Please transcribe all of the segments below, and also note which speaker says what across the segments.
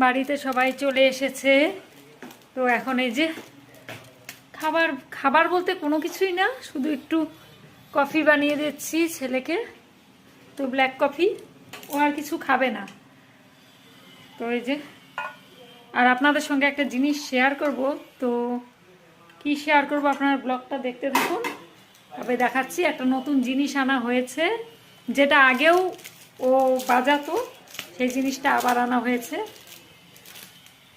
Speaker 1: বাড়িতে সবাই চলে এসেছে। তো এখন এই যে খাবার খাবার বলতে কোনো কিছুই না, শুধু একটু কফি বানিয়ে দিচ্ছি ছেলেকে। তো ব্ল্যাক কফি, ও আর কিছু খাবে না। তো এই যে, আর আপনাদের সঙ্গে একটা জিনিস শেয়ার করব। তো কি শেয়ার করব, আপনার ব্লগটা দেখতে থাকুন। তবে দেখাচ্ছি একটা নতুন জিনিস আনা হয়েছে, যেটা আগেও ও বাজাতো, সেই জিনিসটা আবার আনা হয়েছে।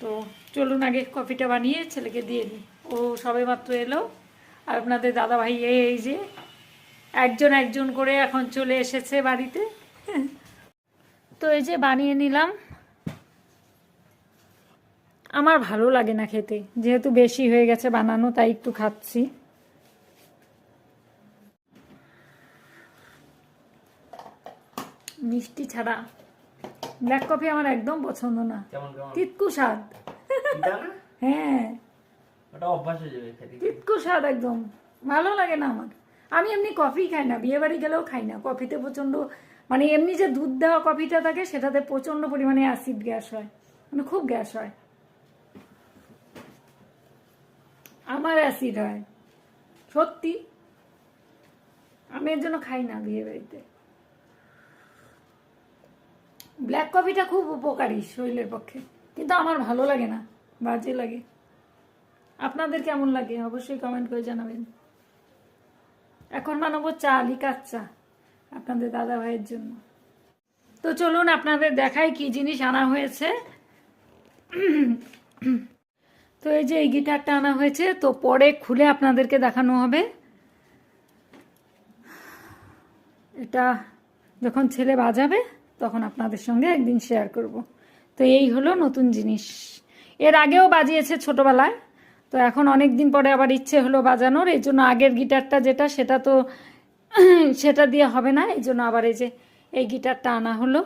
Speaker 1: তো চলুন আগে কফিটা বানিয়ে ছেলেকে দিয়ে দিই। ও সবে মাত্র এলো। আর আপনাদের দাদাভাই এই যে একজন একজন করে এখন চলে এসেছে বাড়িতে। তো এই যে বানিয়ে নিলাম। আমার ভালো লাগে না খেতে, যেহেতু বেশি হয়ে গেছে বানানো, তাই একটু খাচ্ছি। মিষ্টি ছাড়া ব্ল্যাক কফি আমার একদম পছন্দ না, তিতকু স্বাদ। হ্যাঁ, তিতকু স্বাদ একদম ভালো লাগে না আমার। আমি এমনি কফি খাই না, বিয়ে বাড়ি গেলেও খাই না। কফিতে প্রচন্ড, মানে এমনি যে দুধ দেওয়া কফিটা থাকে সেটাতে প্রচন্ড পরিমাণে অ্যাসিড গ্যাস হয়, মানে খুব গ্যাস হয়। আমার অ্যাসিড হয় সত্যি, আমি এর জন্য খাই না বিয়ে বাড়িতে। ব্ল্যাক কফিটা খুব উপকারী শরীরের পক্ষে, কিন্তু আমার ভালো লাগে না, বাজে লাগে। আপনাদের কেমন লাগে অবশ্যই কমেন্ট করে জানাবেন। এখন বানাবো চা, লিকার চা, আপনাদের দাদা ভাইয়ের জন্য। তো চলুন আপনাদের দেখাই কি জিনিস আনা হয়েছে। তো এই যে এই গিটারটা আনা হয়েছে, তো পরে খুলে আপনাদেরকে দেখানো হবে। এটা যখন ছেলে বাজাবে তখন আপনাদের সঙ্গে একদিন শেয়ার করব। তো এই হলো নতুন জিনিস। এর আগেও বাজিয়েছে ছোটবেলায়, তো এখন অনেক দিন পরে আবার ইচ্ছে হলো বাজানোর। এই জন্য আগের গিটারটা যেটা, সেটা তো সেটা দিয়ে হবে না, এই জন্য আবার এই যে এই গিটারটা আনা হলো।